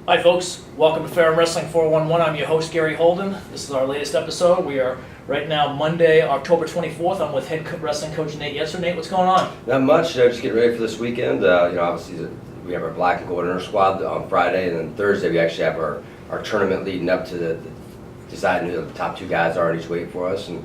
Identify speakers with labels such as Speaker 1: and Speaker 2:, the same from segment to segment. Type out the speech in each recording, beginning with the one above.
Speaker 1: Hi folks, welcome to Ferrum Wrestling 411. I'm your host Gary Holden. This is our latest episode. We are right now Monday, October 24th. I'm with head wrestling coach Nate Yetzer. Nate, what's going on?
Speaker 2: Not much. Just getting ready for this weekend. Obviously we have our black and gold inter squad on Friday, and then Thursday we actually have our tournament leading up to the deciding who the top two guys are in each weight for us, and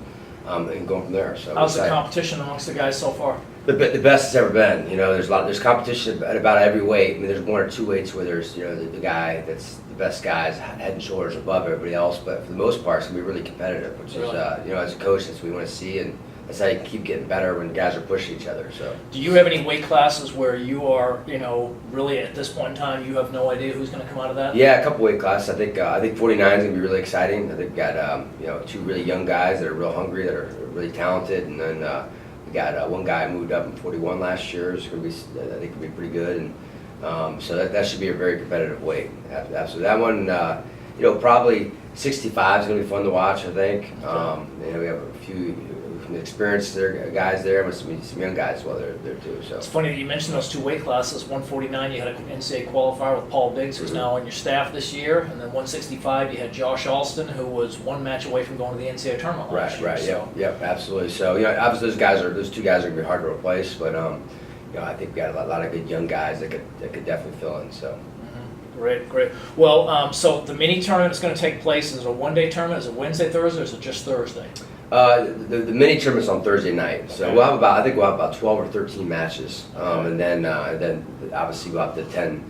Speaker 2: going from there. So
Speaker 1: how's the competition amongst the guys so far?
Speaker 2: The best it's ever been. There's competition at about every weight. I mean, there's one or two weights where there's the guy that's the best guy's head and shoulders above everybody else, but for the most part it's gonna be really competitive, which
Speaker 1: really?
Speaker 2: is as a coach, that's what we want to see, and that's how you can keep getting better when guys are pushing each other. So
Speaker 1: do you have any weight classes where you are really at this point in time you have no idea who's going to come out of that?
Speaker 2: Yeah, a couple weight classes. I think 49 is gonna be really exciting. I think we got two really young guys that are real hungry, that are really talented, and then we got one guy moved up in 41 last year. It's gonna be, I think, gonna be pretty good, and so that should be a very competitive weight. Absolutely, that one, probably 65 is gonna be fun to watch. I think. We have a few experienced guys there, with some young guys as well there too. So
Speaker 1: it's funny that you mentioned those two weight classes. 149, you had an NCAA qualifier with Paul Biggs, who's now on your staff this year, and then 165, you had Josh Alston, who was one match away from going to the NCAA tournament last year.
Speaker 2: Right,
Speaker 1: so.
Speaker 2: yep, absolutely. So obviously those two guys are gonna be hard to replace, but I think we got a lot of good young guys that could definitely fill in. So.
Speaker 1: Great. Well, so the mini tournament is going to take place. Is it a one-day tournament? Is it Wednesday, Thursday, or is it just Thursday?
Speaker 2: The mini tournament's on Thursday night, so
Speaker 1: okay.
Speaker 2: I think we'll have about 12 or 13 matches, and then obviously we'll have the 10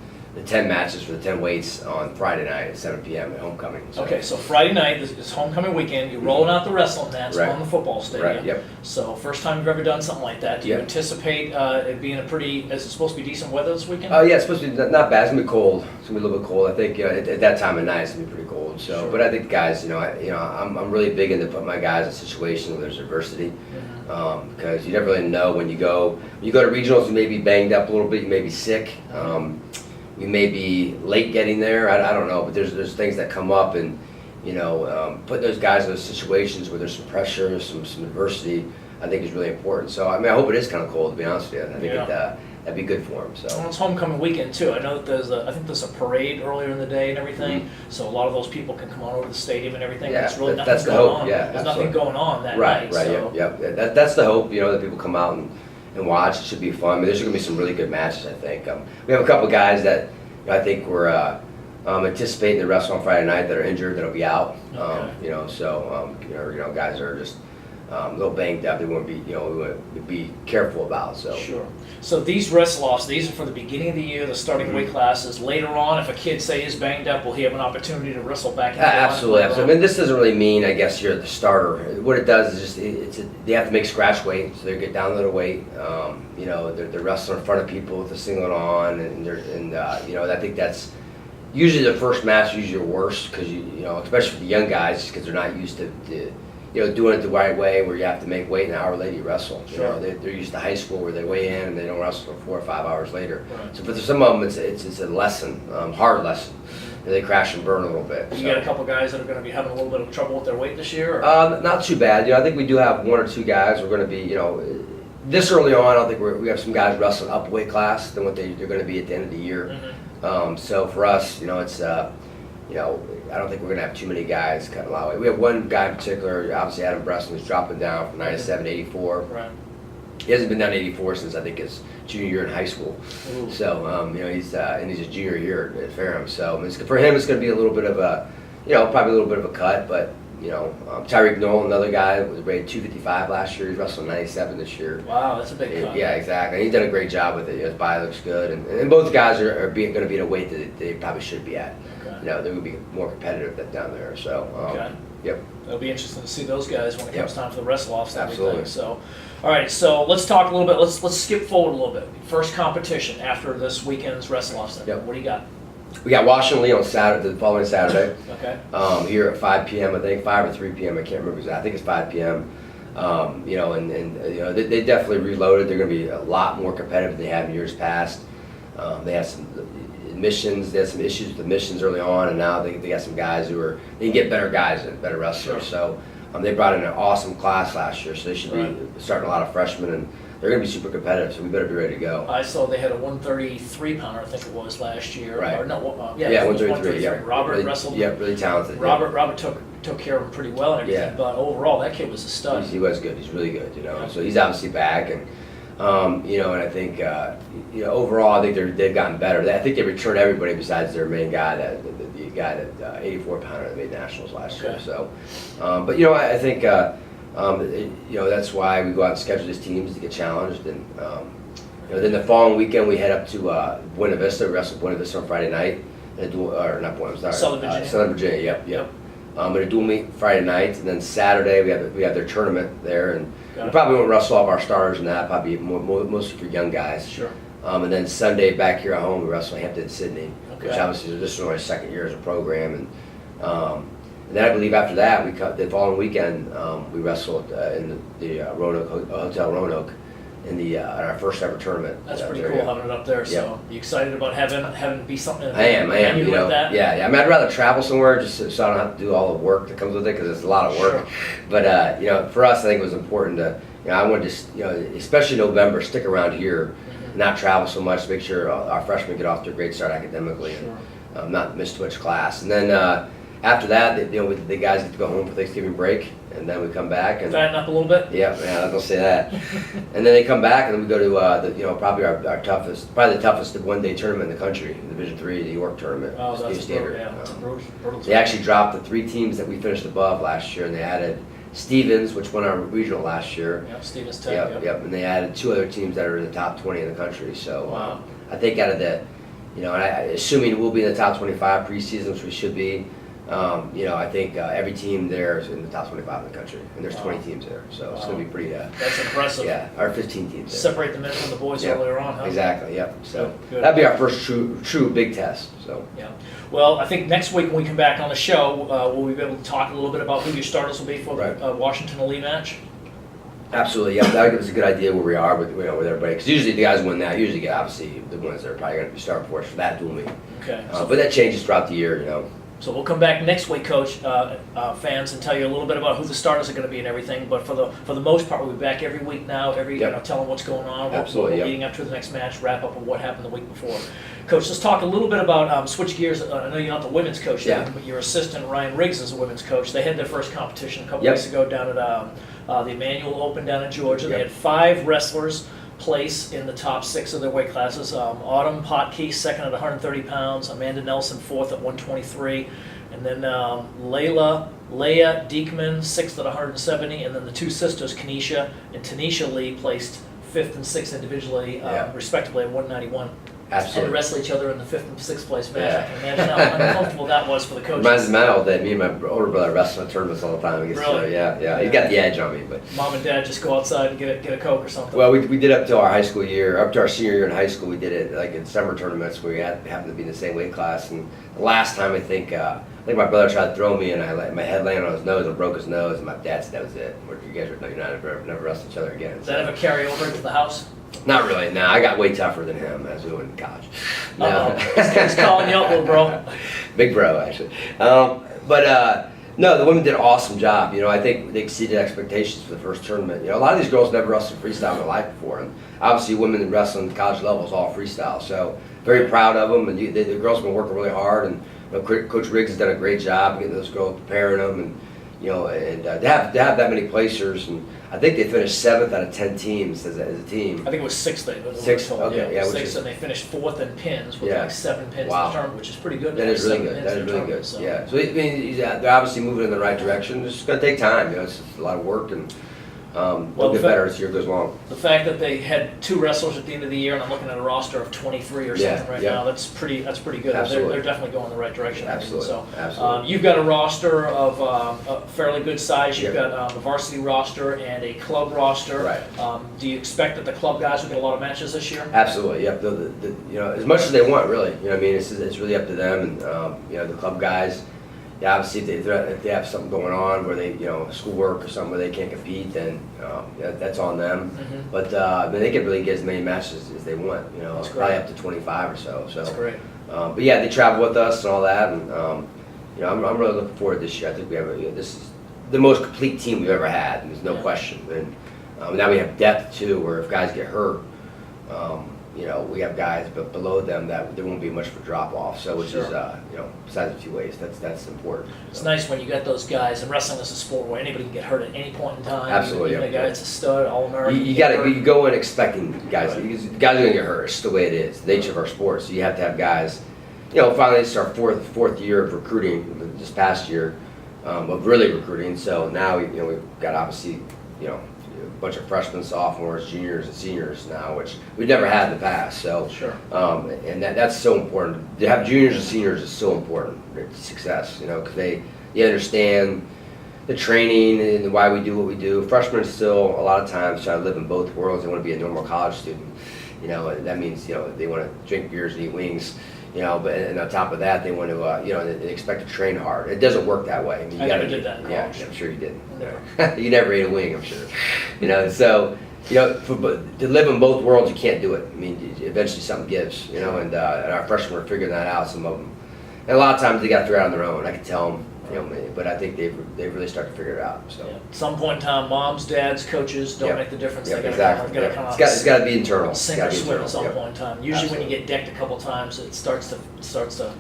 Speaker 2: matches for the 10 weights on Friday night at 7 p.m. at homecoming. So.
Speaker 1: Okay, so Friday night is homecoming weekend. You're rolling out the wrestling mats on the football stadium.
Speaker 2: Right. Yep.
Speaker 1: So first time you've ever done something like that. Do you anticipate it being is it supposed to be decent weather this weekend?
Speaker 2: Yeah, it's supposed to be not bad. It's gonna be cold. It's gonna be a little bit cold. I think at that time of night it's gonna be pretty cold. So,
Speaker 1: sure.
Speaker 2: But I think the guys, I'm really big into putting my guys in situations where there's adversity, because you never really know when you go to regionals. You may be banged up a little bit. You may be sick. You may be late getting there. I don't know, but there's things that come up, and putting those guys in those situations where there's some pressure, some adversity, I think is really important. So I hope it is kind of cold, to be honest with you. I think that'd be good for them. So
Speaker 1: well, it's homecoming weekend too. I know that I think there's a parade earlier in the day and everything. So a lot of those people can come on over to the stadium and everything.
Speaker 2: Yeah,
Speaker 1: there's really
Speaker 2: that's
Speaker 1: nothing
Speaker 2: the
Speaker 1: going
Speaker 2: hope.
Speaker 1: on.
Speaker 2: Yeah,
Speaker 1: there's
Speaker 2: absolutely.
Speaker 1: nothing going on that
Speaker 2: night.
Speaker 1: Right.
Speaker 2: So. Yep. That's the hope. That people come out and watch. It should be fun. I mean, there's going to be some really good matches. I think we have a couple guys that I think we're anticipating to wrestle on Friday night that are injured, that'll be out.
Speaker 1: Okay.
Speaker 2: Guys are just a little banged up. They want to be, we want to be careful about. So
Speaker 1: sure. So these Wrestle Offs, these are for the beginning of the year, the starting weight classes. Later on, if a kid say is banged up, will he have an opportunity to wrestle back in the
Speaker 2: Absolutely. I mean, this doesn't really mean, I guess, you're the starter. What it does is just they have to make scratch weight, so they get down a little weight. They're wrestling in front of people with the singlet on, and I think that's usually the first match is usually worse, because especially for the young guys, because they're not used to doing it the right way, where you have to make weight an hour later you wrestle.
Speaker 1: Sure.
Speaker 2: They're used to high school where they weigh in and they don't wrestle for 4 or 5 hours later.
Speaker 1: Right.
Speaker 2: So for some of them, it's a lesson, hard lesson. They crash and burn a little bit.
Speaker 1: You got a couple guys that are going to be having a little bit of trouble with their weight this year? Or?
Speaker 2: Not too bad. I think we do have one or two guys. We're going to be, this early on. I don't think we have some guys wrestling up weight class than what they're going to be at the end of the year. So for us, it's I don't think we're going to have too many guys cutting a lot of weight. We have one guy in particular, obviously Adam Bresson, who's dropping down from 97 to 84.
Speaker 1: Right.
Speaker 2: He hasn't been down to 84 since I think his junior year in high school.
Speaker 1: Ooh.
Speaker 2: So he's a junior here at Ferrum. So for him, it's going to be a little bit of a, probably a little bit of a cut. But Tyreek Nolan, another guy, was rated 255 last year. He's wrestling 97 this year.
Speaker 1: Wow, that's a big cut.
Speaker 2: Yeah, exactly. And he's done a great job with it. His body looks good, and both guys are going to be at a weight that they probably should be at.
Speaker 1: Okay.
Speaker 2: They're going to be more competitive down there. So
Speaker 1: okay.
Speaker 2: Yep.
Speaker 1: It'll be interesting to see those guys when it comes time for the Wrestle Offs and
Speaker 2: Absolutely.
Speaker 1: everything. So, all right, so let's talk a little bit. Let's skip forward a little bit. First competition after this weekend's Wrestle Offs.
Speaker 2: Yep.
Speaker 1: What do you got?
Speaker 2: We got Washington Lee on Saturday, the following Saturday.
Speaker 1: Okay.
Speaker 2: Here at 5 p.m. I think 5 or 3 p.m. I can't remember exactly. I think it's 5 p.m. They definitely reloaded. They're going to be a lot more competitive than they have in years past. They had some admissions. They had some issues with admissions early on, and now they got some guys they can get better guys and better wrestlers.
Speaker 1: Sure.
Speaker 2: So they brought in an awesome class last year, so they should be starting a lot of freshmen, and they're going to be super competitive. So we better be ready to go.
Speaker 1: I saw they had a 133-pounder, I think it was last year.
Speaker 2: Right.
Speaker 1: Or no,
Speaker 2: Yeah,
Speaker 1: it was
Speaker 2: 133. Yeah.
Speaker 1: Robert
Speaker 2: really,
Speaker 1: wrestled.
Speaker 2: Yeah, really talented.
Speaker 1: Robert took care of him pretty well and everything.
Speaker 2: Yeah.
Speaker 1: But overall, that kid was a stud.
Speaker 2: He was good. He's really good.
Speaker 1: Yeah.
Speaker 2: So he's obviously back, and and I think overall, I think they've gotten better. I think they returned everybody besides their main guy, the guy that 84-pounder that made nationals last year. So, but I think that's why we go out and schedule these teams to get challenged, and then the following weekend we head up to Buena Vista. We wrestle Buena Vista on Friday night, or not Buena Vista,
Speaker 1: Southern Virginia.
Speaker 2: Southern Virginia. Yep. But a dual meet Friday night, and then Saturday we have their tournament there, and we probably won't wrestle all of our starters in that. Probably mostly for young guys.
Speaker 1: Sure.
Speaker 2: And then Sunday back here at home we wrestle Hampton Sydney, which
Speaker 1: Okay.
Speaker 2: obviously this is only second year as a program, and then I believe after that the following weekend we wrestled in the Roanoke Hotel Roanoke in our first ever tournament.
Speaker 1: That's pretty
Speaker 2: there,
Speaker 1: cool
Speaker 2: yeah.
Speaker 1: having it up there. So you excited about having it be something?
Speaker 2: I am.
Speaker 1: You like that?
Speaker 2: Yeah. I mean, I'd rather travel somewhere just so I don't have to do all the work that comes with it, because it's a lot of work.
Speaker 1: Sure.
Speaker 2: But for us, I think it was important to, I wanted to, especially November, stick around here, not travel so much, make sure our freshmen get off to a great start academically,
Speaker 1: Sure.
Speaker 2: and not miss too much class. And then after that, the guys get to go home for Thanksgiving break, and then we come back and.
Speaker 1: Fatten up a little bit?
Speaker 2: Yeah, I don't say that. And then they come back, and then we go to probably our toughest, probably the toughest one-day tournament in the country, Division III, the York tournament.
Speaker 1: Oh, that's
Speaker 2: Steve Standard.
Speaker 1: brutal. Yeah, it's a brutal.
Speaker 2: They actually dropped the 3 teams that we finished above last year, and they added Stevens, which won our regional last year.
Speaker 1: Yep, Stevens Tech.
Speaker 2: Yep. And they added 2 other teams that are in the top 20 in the country. So
Speaker 1: Wow.
Speaker 2: I think out of the, and assuming we'll be in the top 25 preseason, which we should be. I think every team there is in the top 25 in the country, and there's 20 teams there, so it's going to be pretty.
Speaker 1: That's impressive.
Speaker 2: Yeah, our 15 teams. There.
Speaker 1: Separate the men from the boys earlier on, huh?
Speaker 2: Exactly. Yep. So
Speaker 1: Good.
Speaker 2: that'd be our first true big test. So.
Speaker 1: Yeah. Well, I think next week when we come back on the show, we'll be able to talk a little bit about who your starters will be for the Washington Elite match.
Speaker 2: Absolutely, yeah. That'll give us a good idea where we are with everybody. Because usually the guys who win that usually get obviously the ones that are probably going to be starting for us for that dual meet.
Speaker 1: Okay.
Speaker 2: But that changes throughout the year,
Speaker 1: So we'll come back next week, Coach, fans, and tell you a little bit about who the starters are going to be and everything. But for the most part, we'll be back every week now. Tell them what's going on.
Speaker 2: Absolutely,
Speaker 1: leading up to the next match, wrap up on what happened the week before. Coach, let's talk a little bit about switch gears. I know you're not the women's coach, but your assistant Ryan Riggs is a women's coach. They had their first competition a couple weeks ago down at the Emmanuel Open down in Georgia. They had 5 wrestlers place in the top 6 of their weight classes. Autumn Potke, second at 130 pounds. Amanda Nelson, fourth at 123. And then Leia Diekman, 6th at 170. And then the 2 sisters, Kenesha and Tanisha Lee, placed 5th and 6th individually, respectively at 191.
Speaker 2: Absolutely.
Speaker 1: And wrestle each other in the 5th and 6th place match. I can imagine how uncomfortable that was for the coaches.
Speaker 2: Reminds me of my old day. Me and my older brother wrestle in tournaments all the time.
Speaker 1: Really?
Speaker 2: Yeah. He got the edge on me, but.
Speaker 1: Mom and Dad just go outside and get a Coke or something.
Speaker 2: Well, we did up to our high school year, up to our senior year in high school. We did it like in summer tournaments where we happened to be in the same weight class. And the last time I think my brother tried to throw me, and my head landed on his nose and broke his nose. And my dad said that was it. You guys are never wrestle each other again.
Speaker 1: Does that ever carry over into the house?
Speaker 2: Not really. No, I got way tougher than him as we went in college.
Speaker 1: No, he's calling you up, little bro.
Speaker 2: Big bro, actually. No, the women did an awesome job. I think they exceeded expectations for the first tournament. A lot of these girls never wrestled freestyle in their life before, and obviously women in wrestling at the college level is all freestyle. So very proud of them, and the girls have been working really hard. And Coach Riggs has done a great job getting those girls, preparing them, and to have that many placers, and I think they finished 7th out of 10 teams as a team.
Speaker 1: I think it was 6th.
Speaker 2: Sixth, okay, yeah.
Speaker 1: 6th, and they finished 4th in pins with like 7 pins in the tournament, which is pretty good.
Speaker 2: That is really good. That is really good. So. Yeah. So they're obviously moving in the right direction. It's just going to take time. It's a lot of work, and they'll get better as the year goes along.
Speaker 1: The fact that they had 2 wrestlers at the end of the year, and I'm looking at a roster of 23 or something now. That's pretty good.
Speaker 2: Absolutely.
Speaker 1: They're definitely going in the right direction.
Speaker 2: Absolutely.
Speaker 1: Absolutely. You've got a roster of a fairly good size. You've got a varsity roster and a club roster.
Speaker 2: Right.
Speaker 1: Do you expect that the club guys will get a lot of matches this year?
Speaker 2: Absolutely. Yep. As much as they want, really. It's really up to them, and the club guys. Yeah, obviously, if they have something going on where they, schoolwork or something where they can't compete, then that's on them. Mm-hmm. But they can really get as many matches as they want. Probably up to 25 or so.
Speaker 1: That's great.
Speaker 2: But yeah, they travel with us and all that, and I'm really looking forward to this year. I think we have this is the most complete team we've ever had, and there's no question. And Now we have depth too, where if guys get hurt, you know, we have guys below them that there won't be much of a drop off. So which
Speaker 1: Sure.
Speaker 2: is, you know, besides the 2 ways, that's important.
Speaker 1: It's nice when you get those guys, and wrestling is a sport where anybody can get hurt at any point in time.
Speaker 2: Absolutely,
Speaker 1: Even a
Speaker 2: yeah.
Speaker 1: guy that's a stud, All-American.
Speaker 2: You go in expecting guys.
Speaker 1: Right.
Speaker 2: Because guys are gonna get hurt. It's just the way it is. The nature of our sport. So you have to have guys. You know, finally it's our fourth year of recruiting this past year, of really recruiting. So now you know we've got obviously you know a bunch of freshmen, sophomores, juniors, and seniors now, which we've never had in the past. So
Speaker 1: Sure.
Speaker 2: and that's so important. To have juniors and seniors is so important to success. You know, because they understand the training and why we do what we do. Freshmen still a lot of times try to live in both worlds. They want to be a normal college student. You know, and that means you know they want to drink beers and eat wings. You know, but and on top of that, they want to, you know, they expect to train hard. It doesn't work that way. I mean,
Speaker 1: I never did that in
Speaker 2: Yeah,
Speaker 1: college.
Speaker 2: I'm sure you didn't.
Speaker 1: Never.
Speaker 2: You never ate a wing, I'm sure. You know, so you know, but to live in both worlds, you can't do it. I mean, eventually something gives. You know, and our freshmen were figuring that out. Some of them, and a lot of times they got through it on their own. I can tell them. You know, but I think they've really started to figure it out. So.
Speaker 1: Yeah. At some point in time, moms, dads, coaches don't make the difference.
Speaker 2: Yep,
Speaker 1: They
Speaker 2: exactly.
Speaker 1: gotta come out.
Speaker 2: It's got to be internal.
Speaker 1: Sink or swim at some point in time. Usually when you get decked a couple times, it starts to.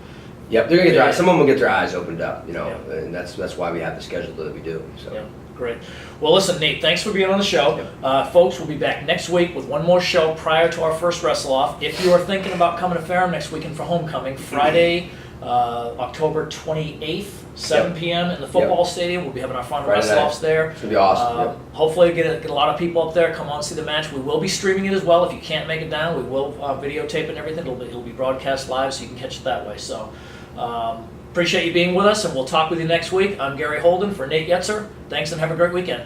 Speaker 2: Yep, they're gonna get their eyes, some of them will get their eyes opened up, you know,
Speaker 1: Yeah.
Speaker 2: and that's why we have the schedule that we do. So.
Speaker 1: Yeah, great. Well, listen, Nate, thanks for being on the show. Folks, we'll be back next week with one more show prior to our first Wrestle Off. If you are thinking about coming to Ferrum next weekend for homecoming, Friday, October 28th, 7 p.m. in the football stadium. We'll be having our fun Wrestle Offs there.
Speaker 2: It's gonna be awesome.
Speaker 1: Hopefully get a lot of people up there. Come on, see the match. We will be streaming it as well. If you can't make it down, we will videotape it and everything. It'll be broadcast live, so you can catch it that way. So appreciate you being with us, and we'll talk with you next week. I'm Gary Holden for Nate Yetzer. Thanks, and have a great weekend.